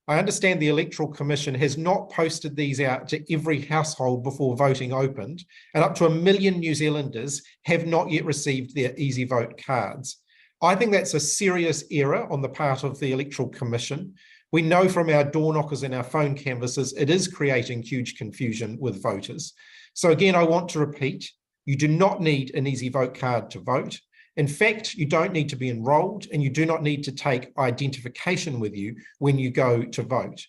I understand the Electoral Commission has not posted these out to every household before voting opened, and up to 1 million New Zealanders have not yet received their Easy Vote cards. I think that's a serious error on the part of the Electoral Commission. We know from our door knockers and our phone canvassers, it is creating huge confusion with voters. So again, I want to repeat, you do not need an Easy Vote card to vote. In fact, you don't need to be enrolled, and you do not need to take identification with you when you go to vote.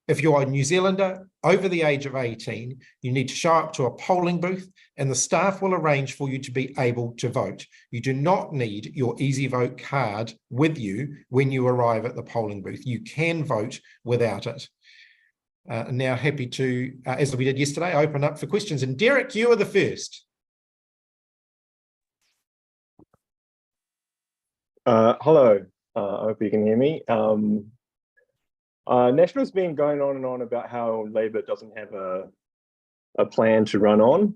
If you're a New Zealander over the age of 18, you need to show up to a polling booth and the staff will arrange for you to be able to vote. You do not need your Easy Vote card with you when you arrive at the polling booth. You can vote without it. Now happy to, as we did yesterday, open up for questions. And Derek, you are the first. Hello, I hope you can hear me. National's been going on and on about how Labor doesn't have a plan to run on.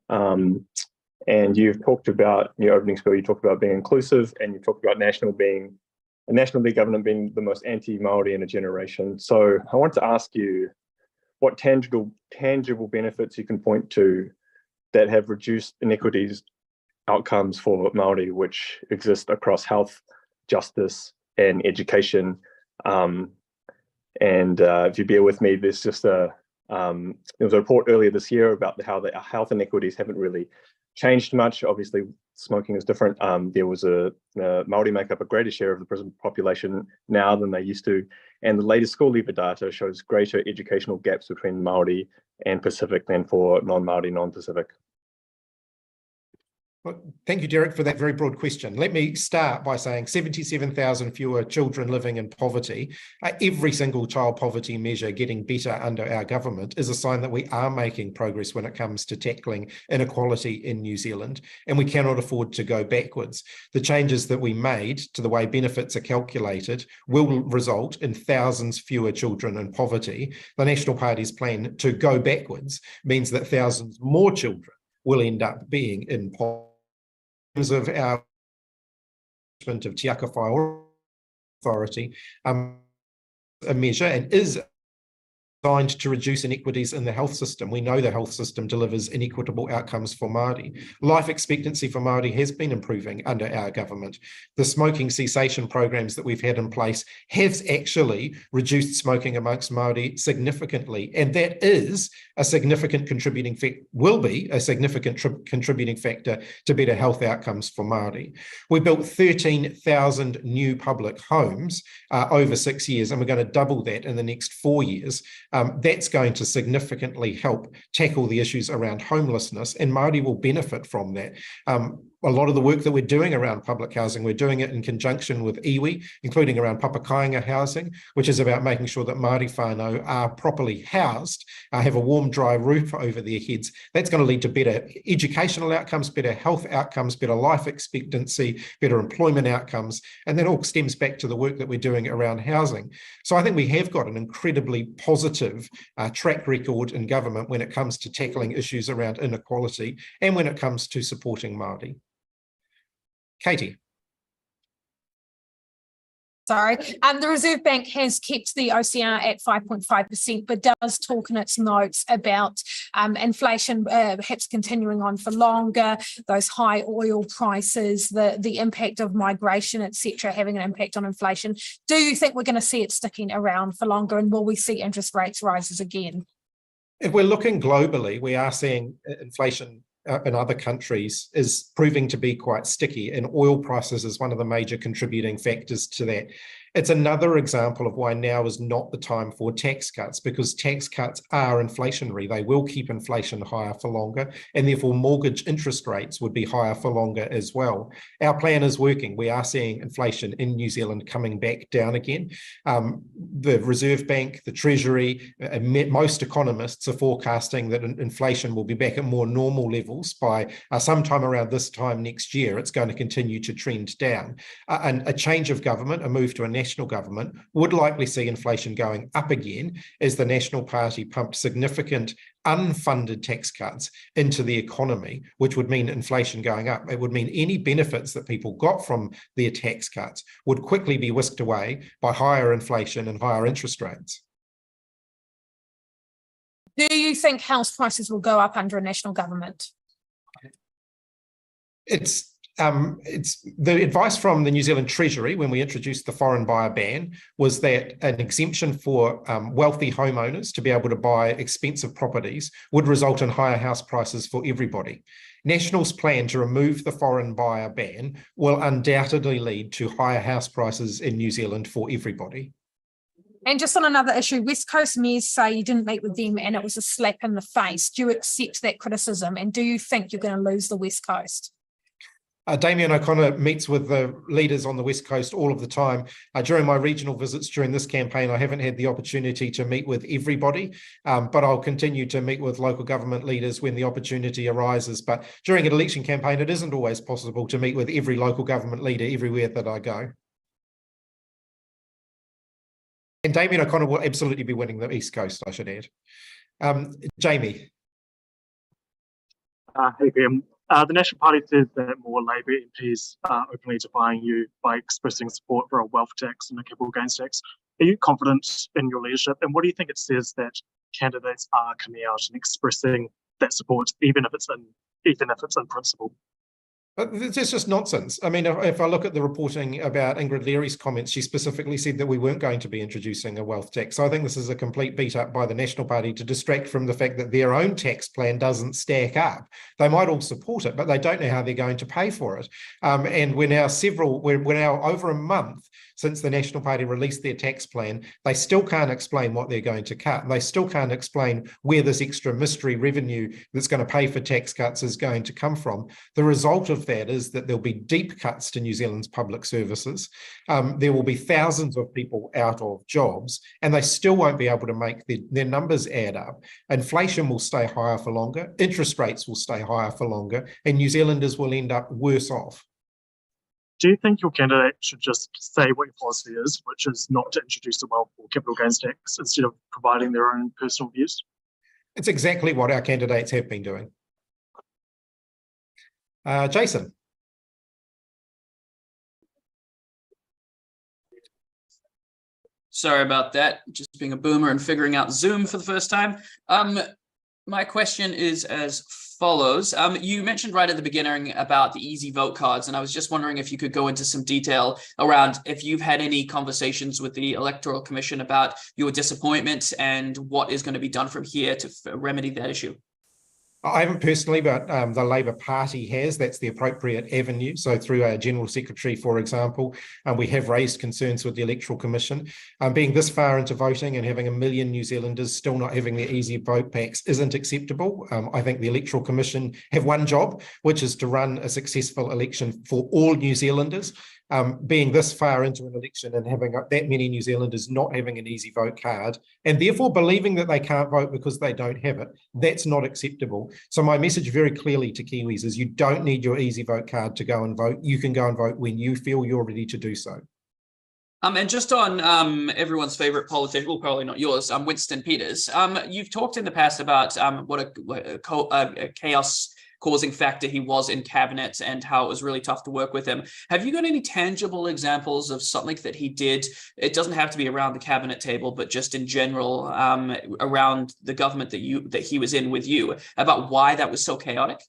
And you've talked about, in your opening spiel, you talked about being inclusive, and you talked about National League government being the most anti-Māori in a generation. So I want to ask you what tangible benefits you can point to that have reduced inequities outcomes for Māori, which exist across health, justice, and education. If you bear with me, there's just there was a report earlier this year about how the health inequities haven't really changed much. Obviously, smoking is different. There was Māori make up a greater share of the prison population now than they used to, and the latest school leaver data shows greater educational gaps between Māori and Pacific than for non-Māori, non-Pacific. Well, thank you, Derek, for that very broad question. Let me start by saying 77,000 fewer children living in poverty. Every single child poverty measure getting better under our government is a sign that we are making progress when it comes to tackling inequality in New Zealand, and we cannot afford to go backwards. The changes that we made to the way benefits are calculated will result in thousands fewer children in poverty. The National Party's plan to go backwards means that thousands more children will end up being in poverty. In terms of our of Te Aka Whai Authority, a measure and is designed to reduce inequities in the health system. We know the health system delivers inequitable outcomes for Māori. Life expectancy for Māori has been improving under our government. The smoking cessation programs that we've had in place have actually reduced smoking amongst Māori significantly, and that is a significant contributing factor, will be a significant contributing factor to better health outcomes for Māori. We built 13,000 new public homes over 6 years, and we're going to double that in the next 4 years. That's going to significantly help tackle the issues around homelessness, and Māori will benefit from that. A lot of the work that we're doing around public housing, we're doing it in conjunction with iwi, including around papakainga housing, which is about making sure that Māori whānau are properly housed, have a warm, dry roof over their heads. That's going to lead to better educational outcomes, better health outcomes, better life expectancy, better employment outcomes, and that all stems back to the work that we're doing around housing. So I think we have got an incredibly positive track record in government when it comes to tackling issues around inequality and when it comes to supporting Māori. Katie. Sorry, the Reserve Bank has kept the OCR at 5.5%, but does talk in its notes about inflation perhaps continuing on for longer, those high oil prices, the impact of migration, etc., having an impact on inflation. Do you think we're going to see it sticking around for longer, and will we see interest rates rises again? If we're looking globally, we are seeing inflation in other countries is proving to be quite sticky, and oil prices is one of the major contributing factors to that. It's another example of why now is not the time for tax cuts, because tax cuts are inflationary. They will keep inflation higher for longer, and therefore mortgage interest rates would be higher for longer as well. Our plan is working. We are seeing inflation in New Zealand coming back down again. The Reserve Bank, the Treasury, most economists are forecasting that inflation will be back at more normal levels by sometime around this time next year. It's going to continue to trend down. And a change of government, a move to a national national government would likely see inflation going up again as the National Party pumped significant unfunded tax cuts into the economy, which would mean inflation going up. It would mean any benefits that people got from their tax cuts would quickly be whisked away by higher inflation and higher interest rates. Do you think house prices will go up under a national government? It's the advice from the New Zealand Treasury when we introduced the foreign buyer ban was that an exemption for wealthy homeowners to be able to buy expensive properties would result in higher house prices for everybody. National's plan to remove the foreign buyer ban will undoubtedly lead to higher house prices in New Zealand for everybody. And just on another issue, West Coast mayors say you didn't meet with them and it was a slap in the face. Do you accept that criticism? And do you think you're going to lose the West Coast? Damien O'Connor meets with the leaders on the West Coast all of the time. During my regional visits during this campaign, I haven't had the opportunity to meet with everybody, but I'll continue to meet with local government leaders when the opportunity arises. But during an election campaign, it isn't always possible to meet with every local government leader everywhere that I go. And Damien O'Connor will absolutely be winning the East Coast, I should add. Jamie. Hey, Graham. The National Party says that more Labour MPs are openly defying you by expressing support for a wealth tax and a capital gains tax. Are you confident in your leadership? And what do you think it says that candidates are coming out and expressing that support, even if it's in principle? It's just nonsense. I mean, if I look at the reporting about Ingrid Leary's comments, she specifically said that we weren't going to be introducing a wealth tax. So I think this is a complete beat up by the National Party to distract from the fact that their own tax plan doesn't stack up. They might all support it, but they don't know how they're going to pay for it. And we're now over a month since the National Party released their tax plan. They still can't explain what they're going to cut. And they still can't explain where this extra mystery revenue that's going to pay for tax cuts is going to come from. The result of that is that there'll be deep cuts to New Zealand's public services. There will be thousands of people out of jobs, and they still won't be able to make their numbers add up. Inflation will stay higher for longer, interest rates will stay higher for longer, and New Zealanders will end up worse off. Do you think your candidate should just say what your policy is, which is not to introduce a wealth or capital gains tax, instead of providing their own personal views? It's exactly what our candidates have been doing. Jason. Sorry about that, just being a boomer and figuring out Zoom for the first time. My question is as follows. You mentioned right at the beginning about the easy vote cards, and I was just wondering if you could go into some detail around if you've had any conversations with the Electoral Commission about your disappointment and what is going to be done from here to remedy that issue. I haven't personally, but the Labour Party has. That's the appropriate avenue. So through our General Secretary, for example, we have raised concerns with the Electoral Commission. Being this far into voting and having 1 million New Zealanders still not having their easy vote packs isn't acceptable. I think the Electoral Commission have one job, which is to run a successful election for all New Zealanders. Being this far into an election and having that many New Zealanders not having an easy vote card and therefore believing that they can't vote because they don't have it, that's not acceptable. So my message very clearly to Kiwis is you don't need your easy vote card to go and vote. You can go and vote when you feel you're ready to do so. And just on everyone's favorite politician, well, probably not yours, Winston Peters. You've talked in the past about what a chaos causing factor he was in cabinet and how it was really tough to work with him. Have you got any tangible examples of something that he did? It doesn't have to be around the cabinet table, but just in general around the government that he was in with you, about why that was so chaotic?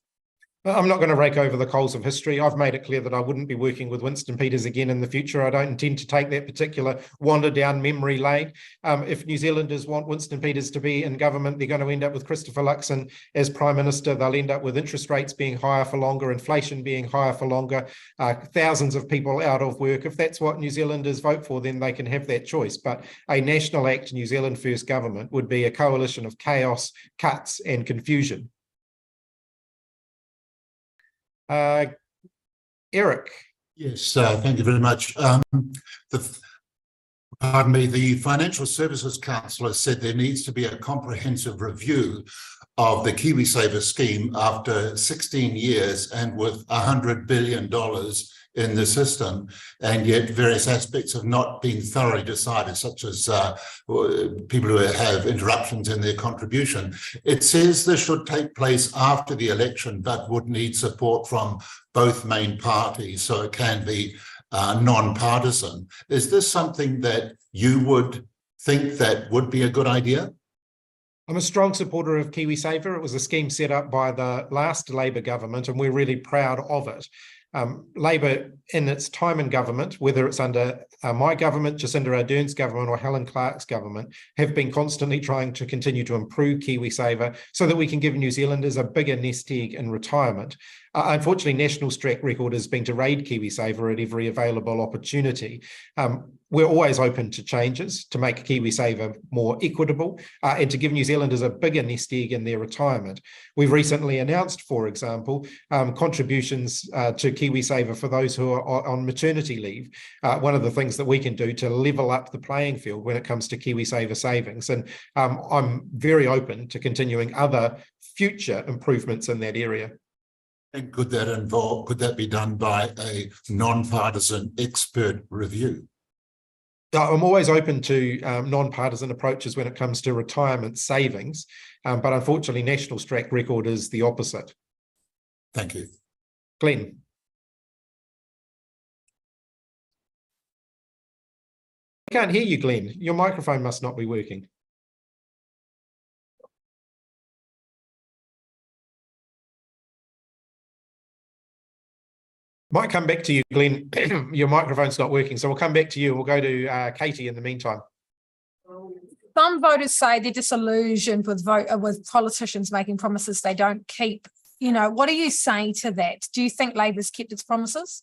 I'm not going to rake over the coals of history. I've made it clear that I wouldn't be working with Winston Peters again in the future. I don't intend to take that particular wander down memory lane. If New Zealanders want Winston Peters to be in government, they're going to end up with Christopher Luxon as Prime Minister. They'll end up with interest rates being higher for longer, inflation being higher for longer, thousands of people out of work. If that's what New Zealanders vote for, then they can have that choice. But a National Act New Zealand First government would be a coalition of chaos, cuts and confusion. Eric. Yes, thank you very much. Pardon me, the Financial Services Council has said there needs to be a comprehensive review of the KiwiSaver scheme after 16 years and with $100 billion in the system, and yet various aspects have not been thoroughly decided, such as people who have interruptions in their contribution. It says this should take place after the election, but would need support from both main parties, so it can be non-partisan. Is this something that you would think that would be a good idea? I'm a strong supporter of KiwiSaver. It was a scheme set up by the last Labor government, and we're really proud of it. Labor, in its time in government, whether it's under my government, Jacinda Ardern's government, or Helen Clark's government, have been constantly trying to continue to improve KiwiSaver so that we can give New Zealanders a bigger nest egg in retirement. Unfortunately, National's track record has been to raid KiwiSaver at every available opportunity. We're always open to changes to make KiwiSaver more equitable and to give New Zealanders a bigger nest egg in their retirement. We've recently announced, for example, contributions to KiwiSaver for those who are on maternity leave. One of the things that we can do to level up the playing field when it comes to KiwiSaver savings. And I'm very open to continuing other future improvements in that area. And could that be done by a non-partisan expert review? I'm always open to non-partisan approaches when it comes to retirement savings, but unfortunately, National's track record is the opposite. Thank you. Glenn. I can't hear you, Glenn. Your microphone must not be working. Might come back to you, Glenn. Your microphone's not working, so we'll come back to you. We'll go to Katie in the meantime. Some voters say they're disillusioned with politicians making promises they don't keep. You know, what do you say to that? Do you think Labor's kept its promises?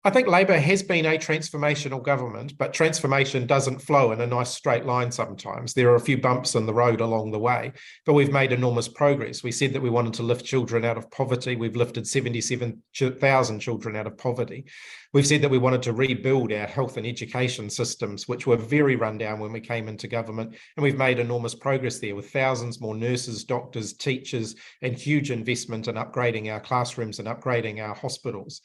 I think Labor has been a transformational government, but transformation doesn't flow in a nice straight line sometimes. There are a few bumps in the road along the way, but we've made enormous progress. We said that we wanted to lift children out of poverty. We've lifted 77,000 children out of poverty. We've said that we wanted to rebuild our health and education systems, which were very run down when we came into government, and we've made enormous progress there with thousands more nurses, doctors, teachers, and huge investment in upgrading our classrooms and upgrading our hospitals.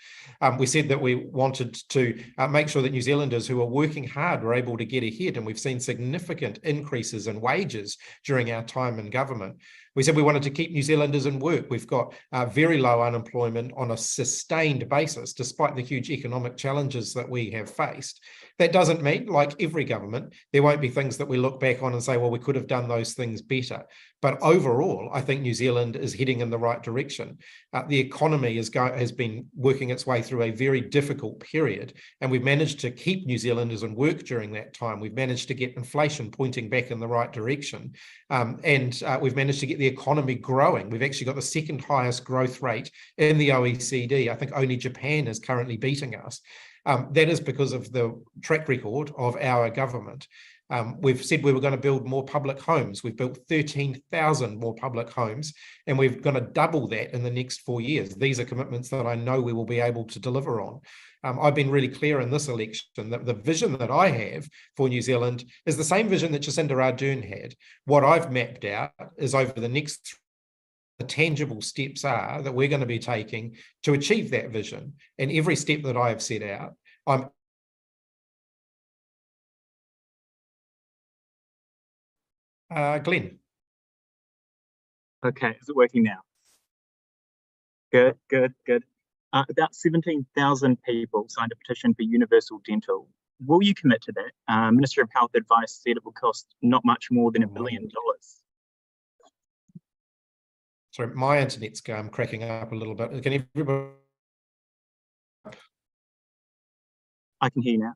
We said that we wanted to make sure that New Zealanders who are working hard were able to get ahead, and we've seen significant increases in wages during our time in government. We said we wanted to keep New Zealanders in work. We've got very low unemployment on a sustained basis, despite the huge economic challenges that we have faced. That doesn't mean, like every government, there won't be things that we look back on and say, well, we could have done those things better. But overall, I think New Zealand is heading in the right direction. The economy has been working its way through a very difficult period, and we've managed to keep New Zealanders in work during that time. We've managed to get inflation pointing back in the right direction, and we've managed to get the economy growing. We've actually got the second highest growth rate in the OECD. I think only Japan is currently beating us. That is because of the track record of our government. We've said we were going to build more public homes. We've built 13,000 more public homes, and we're going to double that in the next 4 years. These are commitments that I know we will be able to deliver on. I've been really clear in this election that the vision that I have for New Zealand is the same vision that Jacinda Ardern had. What I've mapped out is over the next the tangible steps are that we're going to be taking to achieve that vision. And every step that I have set out, I'm Glenn. Okay, is it working now? Good. About 17,000 people signed a petition for universal dental. Will you commit to that? Minister of Health advice said it will cost not much more than $1 billion. Sorry, my internet's cracking up a little bit. Can everybody? I can hear you now.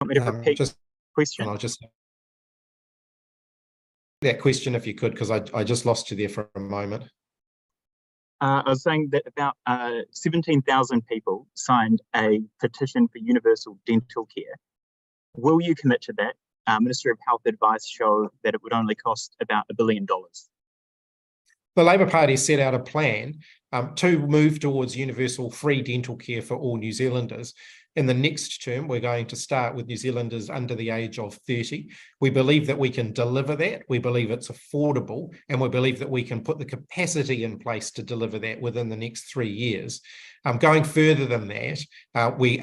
Want me to repeat the question? I'll just that question if you could, because I just lost you there for a moment. I was saying that about 17,000 people signed a petition for universal dental care. Will you commit to that? Minister of Health advice showed that it would only cost about $1 billion. The Labor Party set out a plan to move towards universal free dental care for all New Zealanders. In the next term, we're going to start with New Zealanders under the age of 30. We believe that we can deliver that. We believe it's affordable, and we believe that we can put the capacity in place to deliver that within the next 3 years. Going further than that, we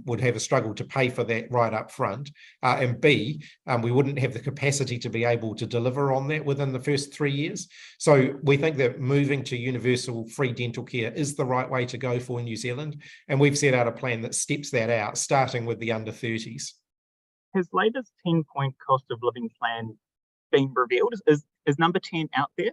would have a struggle to pay for that right up front, and B, we wouldn't have the capacity to be able to deliver on that within the first 3 years. So we think that moving to universal free dental care is the right way to go for New Zealand, and we've set out a plan that steps that out, starting with the under 30s. Has Labor's 10-point cost of living plan been revealed? Is number 10 out there?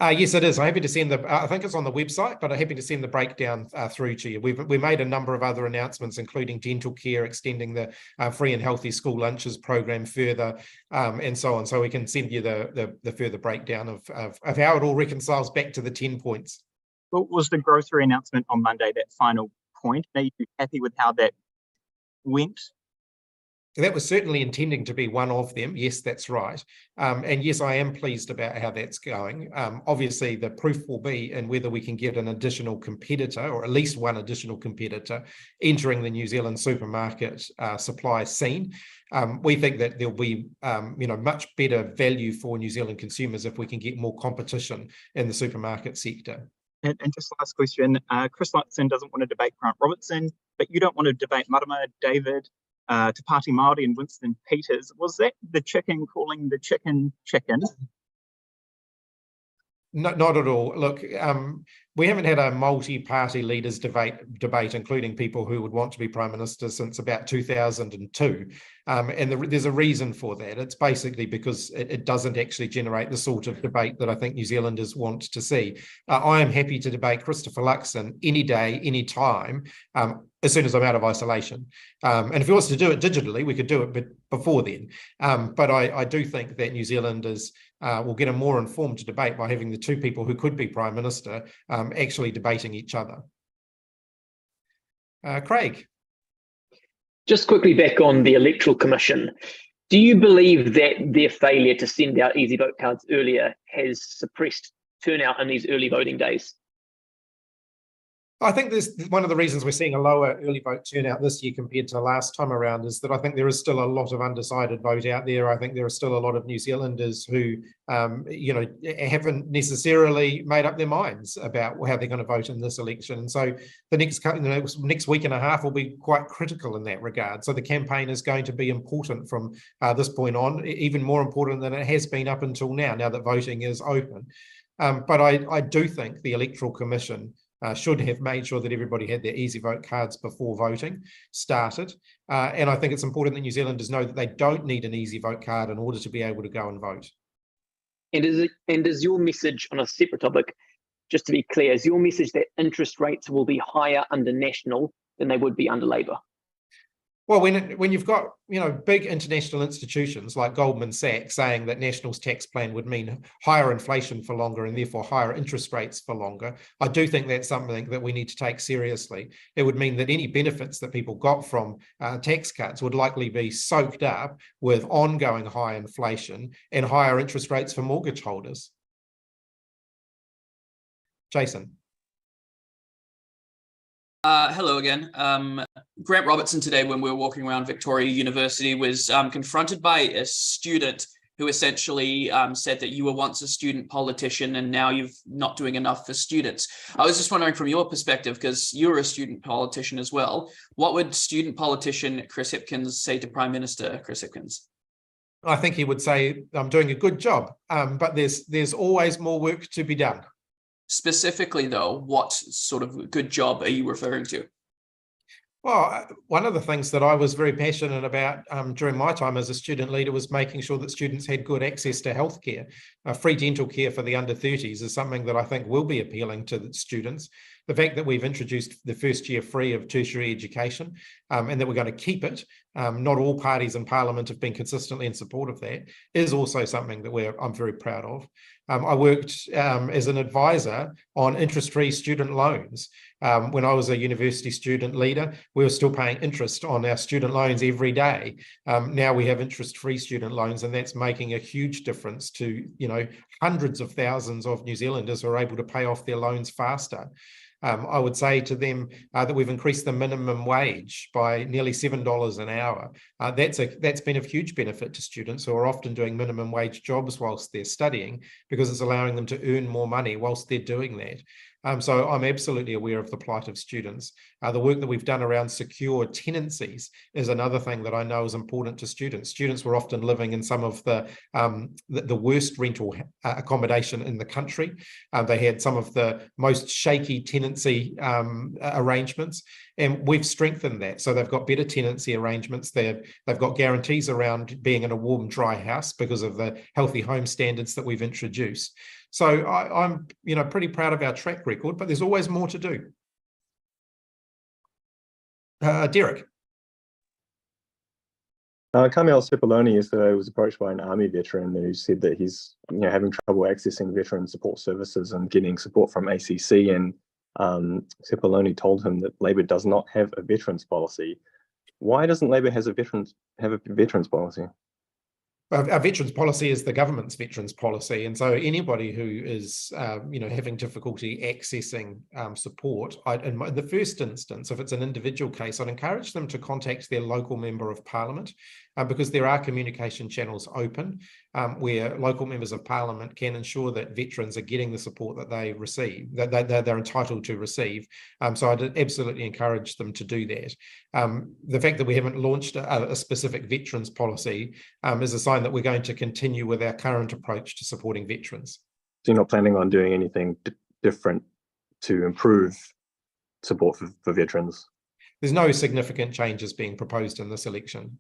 Yes, it is. I'm happy to send I think it's on the website, but I'm happy to send the breakdown through to you. We made a number of other announcements, including dental care, extending the free and healthy school lunches program further, and so on. So we can send you the further breakdown of how it all reconciles back to the 10 points. Well, was the grocery announcement on Monday that final point? Are you happy with how that went? That was certainly intending to be one of them. Yes, that's right. And yes, I am pleased about how that's going. Obviously, the proof will be in whether we can get an additional competitor, or at least one additional competitor, entering the New Zealand supermarket supply scene. We think that there'll be much better value for New Zealand consumers if we can get more competition in the supermarket sector. And just last question, Chris Hipkins doesn't want to debate Grant Robertson, but you don't want to debate Marama, David, Te Pāti Māori and Winston Peters. Was that the chicken calling the chicken chicken? Not at all. Look, we haven't had a multi-party leaders debate, including people who would want to be Prime Minister, since about 2002. And there's a reason for that. It's basically because it doesn't actually generate the sort of debate that I think New Zealanders want to see. I am happy to debate Christopher Luxon any day, any time, as soon as I'm out of isolation. And if he wants to do it digitally, we could do it before then. But I do think that New Zealanders will get a more informed debate by having the two people who could be Prime Minister actually debating each other. Craig. Just quickly back on the Electoral Commission, do you believe that their failure to send out easy vote cards earlier has suppressed turnout in these early voting days? I think there's one of the reasons we're seeing a lower early vote turnout this year compared to last time around is that I think there is still a lot of undecided vote out there. I think there are still a lot of New Zealanders who, haven't necessarily made up their minds about how they're going to vote in this election. And so the next week and a half will be quite critical in that regard. So the campaign is going to be important from this point on, even more important than it has been up until now that voting is open. But I do think the Electoral Commission should have made sure that everybody had their easy vote cards before voting started. And I think it's important that New Zealanders know that they don't need an easy vote card in order to be able to go and vote. And is your message, on a separate topic, just to be clear, is your message that interest rates will be higher under National than they would be under Labour? Well, when you've got big international institutions like Goldman Sachs saying that National's tax plan would mean higher inflation for longer and therefore higher interest rates for longer, I do think that's something that we need to take seriously. It would mean that any benefits that people got from tax cuts would likely be soaked up with ongoing high inflation and higher interest rates for mortgage holders. Jason. Hello again. Grant Robertson today, when we were walking around Victoria University, was confronted by a student who essentially said that you were once a student politician and now you're not doing enough for students. I was just wondering, from your perspective, because you're a student politician as well, what would student politician Chris Hipkins say to Prime Minister Chris Hipkins? I think he would say, I'm doing a good job, but there's always more work to be done. Specifically, though, what sort of good job are you referring to? Well, one of the things that I was very passionate about during my time as a student leader was making sure that students had good access to healthcare. Free dental care for the under 30s is something that I think will be appealing to the students. The fact that we've introduced the first year free of tertiary education and that we're going to keep it, not all parties in Parliament have been consistently in support of that, is also something that I'm very proud of. I worked as an advisor on interest-free student loans. When I was a university student leader, we were still paying interest on our student loans every day. Now we have interest-free student loans, and that's making a huge difference to, hundreds of thousands of New Zealanders who are able to pay off their loans faster. I would say to them that we've increased the minimum wage by nearly $7 an hour. That's been of huge benefit to students who are often doing minimum wage jobs whilst they're studying, because it's allowing them to earn more money whilst they're doing that. So I'm absolutely aware of the plight of students. The work that we've done around secure tenancies is another thing that I know is important to students. Students were often living in some of the worst rental accommodation in the country. They had some of the most shaky tenancy arrangements, and we've strengthened that. So they've got better tenancy arrangements. They've got guarantees around being in a warm, dry house because of the healthy home standards that we've introduced. So I'm pretty proud of our track record, but there's always more to do. Derek. Camille Cipollone yesterday was approached by an army veteran who said that he's having trouble accessing veteran support services and getting support from ACC, and Cipollone told him that Labor does not have a veterans policy. Why doesn't Labor have a veterans policy? Our veterans policy is the government's veterans policy, and so anybody who is, having difficulty accessing support, in the first instance, if it's an individual case, I'd encourage them to contact their local member of parliament, because there are communication channels open where local members of parliament can ensure that veterans are getting the support that they receive, that they're entitled to receive. So I'd absolutely encourage them to do that. The fact that we haven't launched a specific veterans policy is a sign that we're going to continue with our current approach to supporting veterans. So you're not planning on doing anything different to improve support for veterans? There's no significant changes being proposed in this election.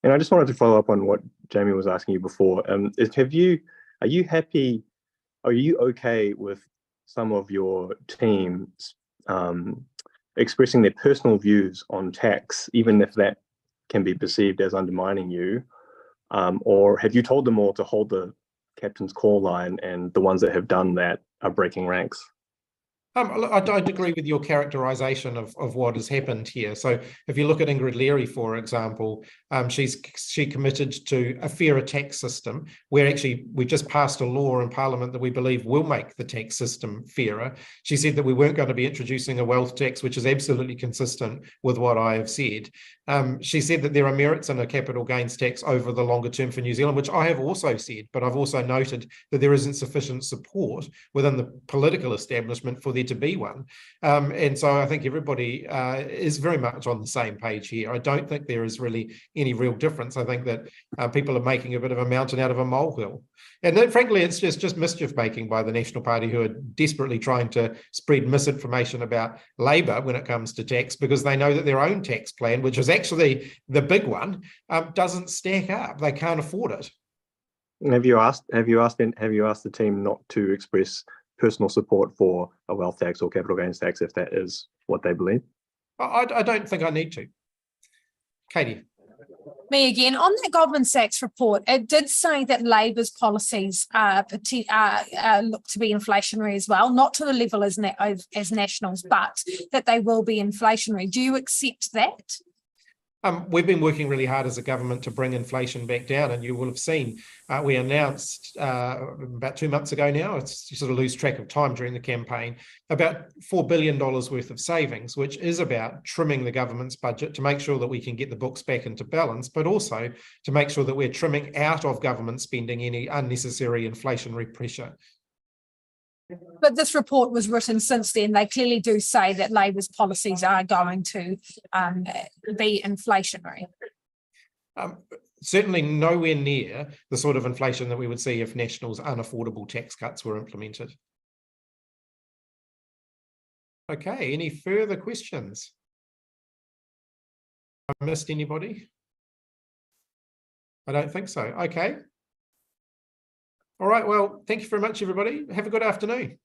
And I just wanted to follow up on what Jamie was asking you before. Are you happy? Are you okay with some of your team expressing their personal views on tax, even if that can be perceived as undermining you? Or have you told them all to hold the captain's call line, and the ones that have done that are breaking ranks? I don't agree with your characterisation of what has happened here. So if you look at Ingrid Leary, for example, she committed to a fairer tax system, where actually we just passed a law in Parliament that we believe will make the tax system fairer. She said that we weren't going to be introducing a wealth tax, which is absolutely consistent with what I have said. She said that there are merits in a capital gains tax over the longer term for New Zealand, which I have also said, but I've also noted that there isn't sufficient support within the political establishment for there to be one. And so I think everybody is very much on the same page here. I don't think there is really any real difference. I think that people are making a bit of a mountain out of a molehill. And then, frankly, it's just mischief making by the National Party, who are desperately trying to spread misinformation about Labor when it comes to tax, because they know that their own tax plan, which is actually the big one, doesn't stack up. They can't afford it. Have you asked the team not to express personal support for a wealth tax or capital gains tax if that is what they believe? I don't think I need to. Katie. Me again. On that Goldman Sachs report, it did say that Labor's policies look to be inflationary as well, not to the level as Nationals, but that they will be inflationary. Do you accept that? We've been working really hard as a government to bring inflation back down, and you will have seen we announced about 2 months ago now, you sort of lose track of time during the campaign, about $4 billion worth of savings, which is about trimming the government's budget to make sure that we can get the books back into balance, but also to make sure that we're trimming out of government spending any unnecessary inflationary pressure. But this report was written since then. They clearly do say that Labor's policies are going to be inflationary. Certainly nowhere near the sort of inflation that we would see if National's unaffordable tax cuts were implemented. Okay, any further questions? I missed anybody? I don't think so. Okay. All right, well, thank you very much, everybody. Have a good afternoon.